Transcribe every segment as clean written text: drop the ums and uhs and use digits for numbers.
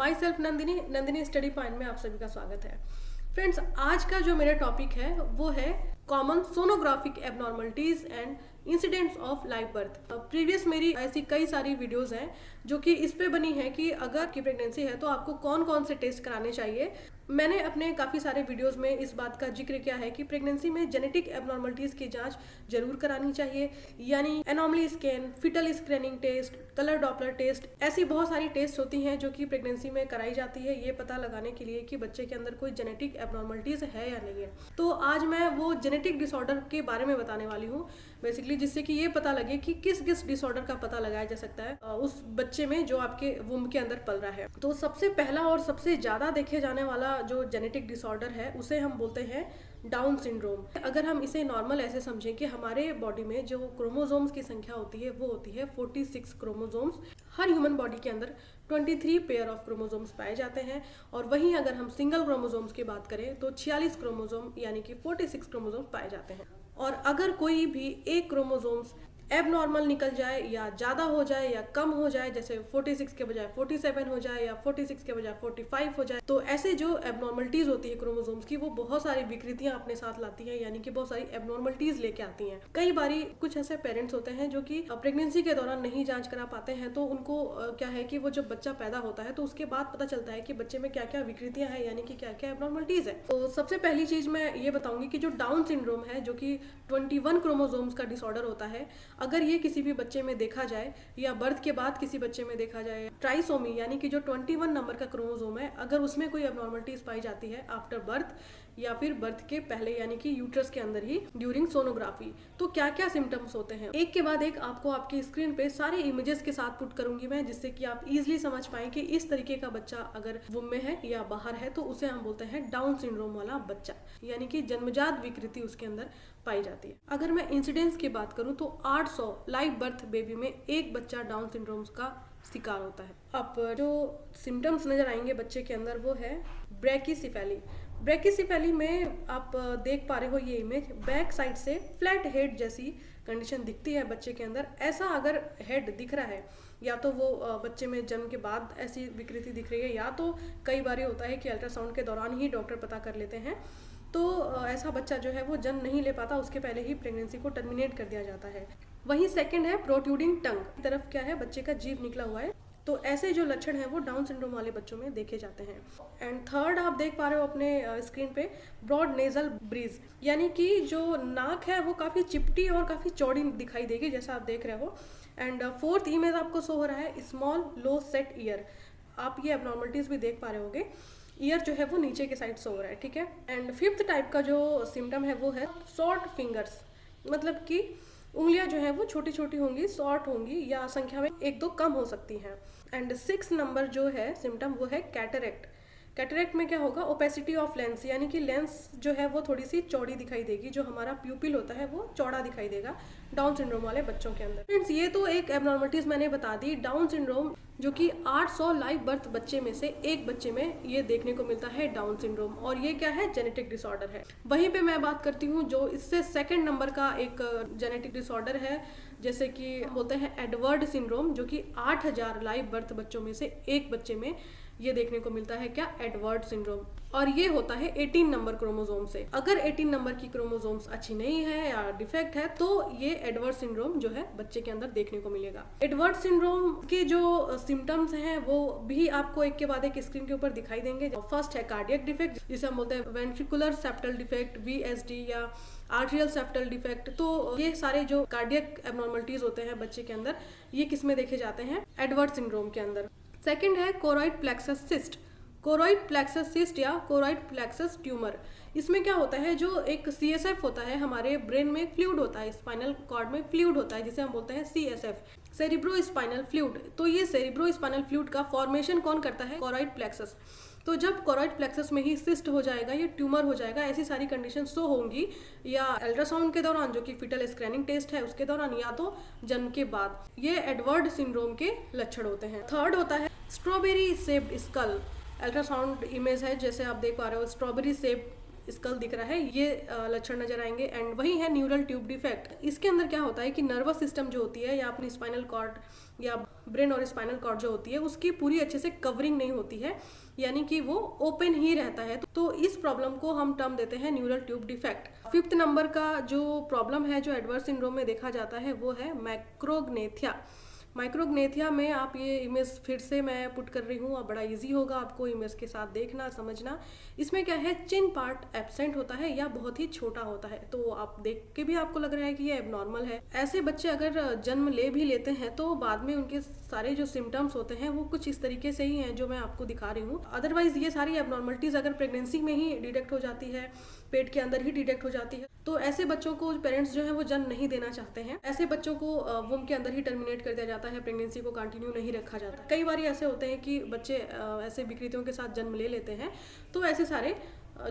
My self Nandini study point में आप सभी का स्वागत है। फ्रेंड्स, आज का जो मेरा टॉपिक है वो है common sonographic abnormalities and incidents of live birth. Previous मेरी ऐसी कई सारी वीडियोस हैं जो कि इस पे बनी है कि अगर आपकी प्रेगनेंसी है तो आपको कौन कौन से टेस्ट कराने चाहिए। मैंने अपने काफ़ी सारे वीडियोस में इस बात का जिक्र किया है कि प्रेगनेंसी में जेनेटिक एबनॉर्मलिटीज़ की जांच जरूर करानी चाहिए, यानी anomaly scan, fetal screening test, colour doppler test, ऐसी बहुत सारी टेस्ट होती हैं जो कि प्रेगनेंसी में कराई जाती है ये पता लगाने के लिए कि बच्चे के अंदर कोई जेनेटिक एबनॉर्मलिटीज़ है या नहीं है। तो आज मैं वो जेनेटिक डिसऑर्डर के बारे में बताने वाली हूँ बेसिकली, जिससे कि ये पता लगे कि किस किस डिसऑर्डर का पता लगाया जा सकता है उस बच्चे में जो आपके वुम्ब के अंदर पल रहा है। तो सबसे पहला और सबसे ज़्यादा देखे जाने वाला जो जेनेटिक डिसऑर्डर है उसे हम बोलते हैं डाउन सिंड्रोम। अगर हम इसे नॉर्मल ऐसे समझें कि हमारे बॉडी में जो क्रोमोसोम्स की संख्या होती है वो होती है 46 क्रोमोसोम्स। हर ह्यूमन बॉडी के अंदर 23 पेयर ऑफ क्रोमोसोम्स पाए जाते हैं, और वहीं अगर हम सिंगल क्रोमोसोम्स की बात करें तो 46 क्रोमोसोम यानी कि 46 क्रोमोसोम्स पाए जाते हैं। और अगर कोई भी एक क्रोमोसोम्स एबनॉर्मल निकल जाए या ज़्यादा हो जाए या कम हो जाए, जैसे 46 के बजाय 47 हो जाए या 46 के बजाय 45 हो जाए, तो ऐसे जो एबनॉर्मलिटीज़ होती है क्रोमोसोम्स की वो बहुत सारी विकृतियां अपने साथ लाती हैं, यानी कि बहुत सारी एबनॉर्मलिटीज़ लेके आती हैं। कई बारी कुछ ऐसे पेरेंट्स होते हैं जो कि प्रेगनेंसी के दौरान नहीं जांच करा पाते हैं, तो उनको क्या है कि वो जब बच्चा पैदा होता है तो उसके बाद पता चलता है कि बच्चे में क्या क्या विकृतियां हैं, यानी कि क्या क्या एबनॉर्मलिटीज़ है। तो सबसे पहली चीज़ मैं ये बताऊंगी कि जो डाउन सिंड्रोम है, जो कि 21 क्रोमोसोम्स का डिसऑर्डर होता है, अगर ये किसी भी बच्चे में देखा जाए या बर्थ के बाद किसी बच्चे में देखा जाए, ट्राइसोमी यानी कि जो 21 नंबर का क्रोमोसोम है, अगर उसमें कोई एबनॉर्मलिटीज पाई जाती है आफ्टर बर्थ या फिर बर्थ के पहले यानी कि यूट्रस के अंदर ही ड्यूरिंग सोनोग्राफी, तो क्या क्या सिम्टम्स होते हैं एक के बाद एक आपको आपकी स्क्रीन पे सारे इमेजेस के साथ पुट करूंगी मैं, जिससे कि आप इजीली समझ पाएं कि इस तरीके का बच्चा अगर वुम में है या बाहर है तो उसे हम बोलते हैं डाउन सिंड्रोम वाला बच्चा, यानी कि जन्मजात विकृति उसके अंदर पाई जाती है। अगर मैं इंसिडेंस की बात करूं तो 800 लाइव बर्थ बेबी में एक बच्चा डाउन सिंड्रोम का शिकार होता है। अब जो सिम्टम्स नजर आएंगे बच्चे के अंदर वो है ब्रैकीसिफेली। ब्रैकीसिफेली में आप देख पा रहे हो ये इमेज, बैक साइड से फ्लैट हेड जैसी कंडीशन दिखती है बच्चे के अंदर। ऐसा अगर हेड दिख रहा है, या तो वो बच्चे में जन्म के बाद ऐसी विकृति दिख रही है, या तो कई बार होता है कि अल्ट्रासाउंड के दौरान ही डॉक्टर पता कर लेते हैं, तो ऐसा बच्चा जो है वो जन्म नहीं ले पाता, उसके पहले ही प्रेगनेंसी को टर्मिनेट कर दिया जाता है। वहीं सेकंड है प्रोट्रूडिंग टंग, की तरफ क्या है बच्चे का जीभ निकला हुआ है, तो ऐसे जो लक्षण हैं वो डाउन सिंड्रोम वाले बच्चों में देखे जाते हैं। एंड थर्ड आप देख पा रहे हो अपने स्क्रीन पे ब्रॉड नेजल ब्रीज, यानी कि जो नाक है वो काफ़ी चिपटी और काफ़ी चौड़ी दिखाई देगी जैसा आप देख रहे हो। एंड फोर्थ इमेज आपको शो हो रहा है स्मॉल लो सेट ईयर, आप ये एबनॉर्मलिटीज भी देख पा रहे होगे, ईयर जो है वो नीचे के साइड से हो रहा है, ठीक है। एंड फिफ्थ टाइप का जो सिम्टम है वो है शॉर्ट फिंगर्स, मतलब कि उंगलियां जो है वो छोटी छोटी होंगी, शॉर्ट होंगी या संख्या में एक दो कम हो सकती हैं। एंड 6 नंबर जो है सिम्टम वो है कैटरेक्ट। कैटरेक्ट में क्या होगा, ओपेसिटी ऑफ लेंस, यानी कि लेंस जो है वो थोड़ी सी चौड़ी दिखाई देगी, जो हमारा प्यूपिल होता है वो चौड़ा दिखाई देगा डाउन सिंड्रोम वाले बच्चों के अंदर। फ्रेंड्स, ये तो एक एबनॉर्मलिटीज मैंने बता दी डाउन सिंड्रोम, जो कि 800 लाइव बर्थ बच्चे में से एक बच्चे में ये देखने को मिलता है डाउन सिंड्रोम, और ये क्या है, जेनेटिक डिसऑर्डर है। वहीं पे मैं बात करती हूँ जो इससे सेकंड नंबर का एक जेनेटिक डिसऑर्डर है, जैसे कि बोलते हैं एडवर्ड सिंड्रोम, जो कि 8000 लाइव बर्थ बच्चों में से एक बच्चे में ये देखने को मिलता है, क्या, एडवर्ड सिंड्रोम, और ये होता है 18 नंबर क्रोमोसोम से। अगर 18 नंबर की क्रोमोसोम्स अच्छी नहीं है या डिफेक्ट है तो ये एडवर्ड सिंड्रोम जो है बच्चे के अंदर देखने को मिलेगा। एडवर्ड सिंड्रोम के जो सिम्टम्स हैं वो भी आपको एक के बाद एक स्क्रीन के ऊपर दिखाई देंगे। फर्स्ट है कार्डियक डिफेक्ट, जिसे हम बोलते हैं वेंट्रिकुलर सेप्टल डिफेक्ट, VSD, या आर्ट्रियल सेप्टल डिफेक्ट। तो ये सारे जो कार्डियक एबनॉर्मलिटीज होते हैं बच्चे के अंदर, ये किसमें देखे जाते हैं, एडवर्ड सिंड्रोम के अंदर। सेकंड है choroid plexus cyst, choroid plexus cyst या कोरॉइड प्लेक्सस ट्यूमर। इसमें क्या होता है, जो एक CSF होता है, हमारे ब्रेन में एक फ्लूइड होता है, स्पाइनल कॉर्ड में फ्लूइड होता है जिसे हम बोलते हैं CSF, सेरिब्रो स्पाइनल फ्लूइड। तो ये सेरिब्रो स्पाइनल फ्लूइड का फॉर्मेशन कौन करता है, कोरॉइड प्लेक्सस। तो जब कोरॉइड प्लेक्सस में ही सिस्ट हो जाएगा, ये ट्यूमर हो जाएगा, ऐसी सारी कंडीशन शो होंगी, या अल्ट्रासाउंड के दौरान जो कि फिटल स्क्रीनिंग टेस्ट है उसके दौरान, या तो जन्म के बाद, ये एडवर्ड सिंड्रोम के लक्षण होते हैं। थर्ड होता है strawberry shaped skull, ultrasound image है जैसे आप देख पा रहे हो, स्ट्रॉबेरी शेप स्कल दिख रहा है, ये लक्षण नजर आएंगे। एंड वही है न्यूरल ट्यूब डिफेक्ट। इसके अंदर क्या होता है कि नर्वस सिस्टम जो होती है या अपनी स्पाइनल कॉर्ड या ब्रेन और स्पाइनल कॉर्ड जो होती है उसकी पूरी अच्छे से कवरिंग नहीं होती है, यानी कि वो ओपन ही रहता है। तो इस प्रॉब्लम को हम टर्म देते हैं neural tube defect. 5th number का जो प्रॉब्लम है जो एडवर्स सिंड्रोम में देखा जाता है वो है मैक्रोग्नेथिया। माइक्रोग्नेथिया में आप ये इमेज फिर से मैं पुट कर रही हूँ, अब बड़ा इजी होगा आपको इमेज के साथ देखना समझना। इसमें क्या है, चिन पार्ट एब्सेंट होता है या बहुत ही छोटा होता है, तो आप देख के भी आपको लग रहा है कि ये एबनॉर्मल है। ऐसे बच्चे अगर जन्म ले भी लेते हैं तो बाद में उनके सारे जो सिम्टम्स होते हैं वो कुछ इस तरीके से ही हैं जो मैं आपको दिखा रही हूँ। अदरवाइज ये सारी एबनॉर्मलिटीज अगर प्रेगनेंसी में ही डिटेक्ट हो जाती है, पेट के अंदर ही डिटेक्ट हो जाती है, तो ऐसे बच्चों को पेरेंट्स जो है वो जन्म नहीं देना चाहते हैं। ऐसे बच्चों को वुम के अंदर ही टर्मिनेट कर दिया जाता है, प्रेगनेंसी को कंटिन्यू नहीं रखा जाता। कई बार ऐसे होते हैं कि बच्चे ऐसे विकृतियों के साथ जन्म ले लेते हैं, तो ऐसे सारे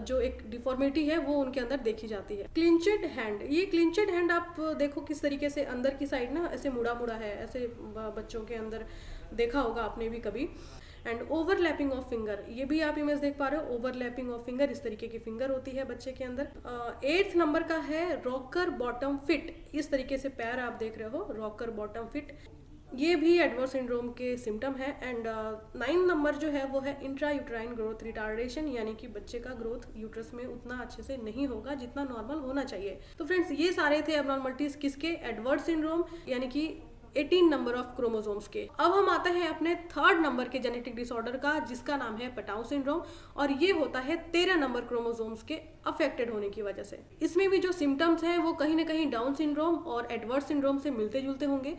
जो एक डिफॉर्मिटी है वो उनके अंदर देखी जाती है। क्लिंचेड हैंड, ये क्लिंचेड हैंड आप देखो किस तरीके से अंदर की साइड ना ऐसे मुड़ा मुड़ा है, ऐसे बच्चों के अंदर देखा होगा आपने भी कभी। एंड ओवरलैपिंग ऑफ फिंगर, ये भी आप इमेज देख पा रहे हो, ओवरलैपिंग ऑफ फिंगर, इस तरीके की फिंगर होती है बच्चे के अंदर। 8th नंबर का है रॉकर बॉटम फिट, इस तरीके से पैर आप देख रहे हो, रॉकर बॉटम फिट, ये भी एडवर्स सिंड्रोम के सिम्टम है। एंड 9 नंबर जो है वो है इंट्रा यूट्राइन ग्रोथ रिटार्डेशन, यानी कि बच्चे का ग्रोथ यूट्रस में उतना अच्छे से नहीं होगा जितना नॉर्मल होना चाहिए। तो फ्रेंड्स ये सारे थे एबनॉर्मलिटीज किसके, एडवर्स सिंड्रोम यानी कि 18 नंबर ऑफ क्रोमोसोम्स के। अब हम आते हैं अपने 3rd नंबर के जेनेटिक डिसऑर्डर का, जिसका नाम है पटाउ सिंड्रोम, और ये होता है 13 नंबर क्रोमोसोम्स के अफेक्टेड होने की वजह से। इसमें भी जो सिम्टम्स हैं वो कहीं ना कहीं डाउन सिंड्रोम और एडवर्स सिंड्रोम से मिलते जुलते होंगे।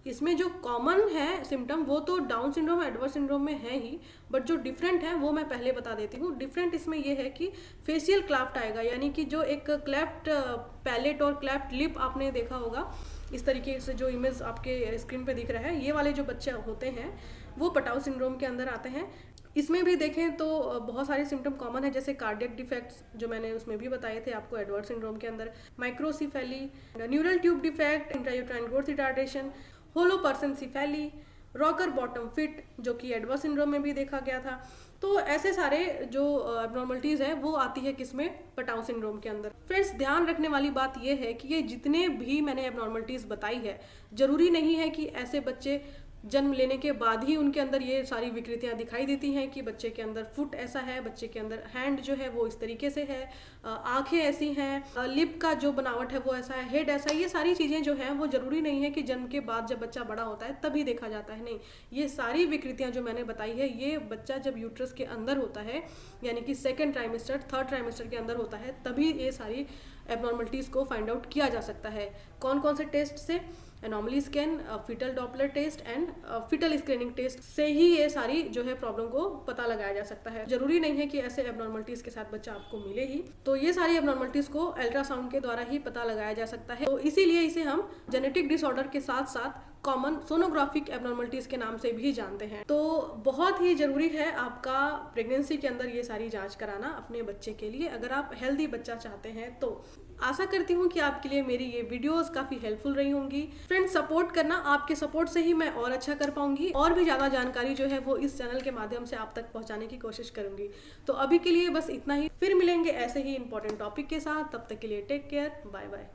इसमें जो कॉमन है सिम्टम वो तो डाउन सिंड्रोम एडवर्स सिंड्रोम में है ही, बट जो डिफरेंट है वो मैं पहले बता देती हूँ। डिफरेंट इसमें ये है कि फेशियल क्लैफ्ट आएगा, यानी कि जो एक क्लैफ्ट पैलेट और क्लैफ्ट लिप आपने देखा होगा, इस तरीके से जो इमेज आपके स्क्रीन पे दिख रहा है, ये वाले जो बच्चे होते हैं वो पटाउ सिंड्रोम के अंदर आते हैं। इसमें भी देखें तो बहुत सारे सिम्टम कॉमन है, जैसे कार्डियक डिफेक्ट्स जो मैंने उसमें भी बताए थे आपको एडवर्स सिंड्रोम के अंदर, microcephaly, neural tube defect, intrauterine growth retardation, holoprosencephaly, rocker bottom feet जो कि एडवर्स सिंड्रोम में भी देखा गया था। तो ऐसे सारे जो एबनॉर्मलिटीज है वो आती है किसमें, पटाउ सिंड्रोम के अंदर। फ्रेंड्स ध्यान रखने वाली बात ये है कि ये जितने भी मैंने एबनॉर्मलिटीज बताई है, जरूरी नहीं है कि ऐसे बच्चे जन्म लेने के बाद ही उनके अंदर ये सारी विकृतियां दिखाई देती हैं कि बच्चे के अंदर फुट ऐसा है, बच्चे के अंदर हैंड जो है वो इस तरीके से है, आंखें ऐसी हैं, लिप का जो बनावट है वो ऐसा है, हेड ऐसा है। ये सारी चीज़ें जो हैं वो ज़रूरी नहीं है कि जन्म के बाद जब बच्चा बड़ा होता है तभी देखा जाता है, नहीं। ये सारी विकृतियां जो मैंने बताई है ये बच्चा जब यूट्रस के अंदर होता है, यानी कि 2nd ट्राइमेस्टर 3rd ट्राइमेस्टर के अंदर होता है, तभी ये सारी एबनॉर्मलिटीज़ को फाइंड आउट किया जा सकता है। कौन कौन से टेस्ट से, anomaly scan, fetal doppler test and fetal screening test से ही ये सारी जो है प्रॉब्लम को पता लगाया जा सकता है। जरूरी नहीं है कि ऐसे एबनॉर्मलिटीज के साथ बच्चा आपको मिले ही, तो ये सारी एबनॉर्मलिटीज को अल्ट्रासाउंड के द्वारा ही पता लगाया जा सकता है। तो इसीलिए इसे हम जेनेटिक डिसऑर्डर के साथ साथ कॉमन सोनोग्राफिक एबनॉर्मलिटीज के नाम से भी जानते हैं। तो बहुत ही जरूरी है आपका प्रेगनेंसी के अंदर ये सारी जांच कराना अपने बच्चे के लिए, अगर आप हेल्दी बच्चा चाहते हैं तो। आशा करती हूँ कि आपके लिए मेरी ये वीडियोस काफी हेल्पफुल रही होंगी। फ्रेंड्स सपोर्ट करना, आपके सपोर्ट से ही मैं और अच्छा कर पाऊंगी, और भी ज्यादा जानकारी जो है वो इस चैनल के माध्यम से आप तक पहुंचाने की कोशिश करूंगी। तो अभी के लिए बस इतना ही, फिर मिलेंगे ऐसे ही इंपॉर्टेंट टॉपिक के साथ। तब तक के लिए टेक केयर, बाय बाय।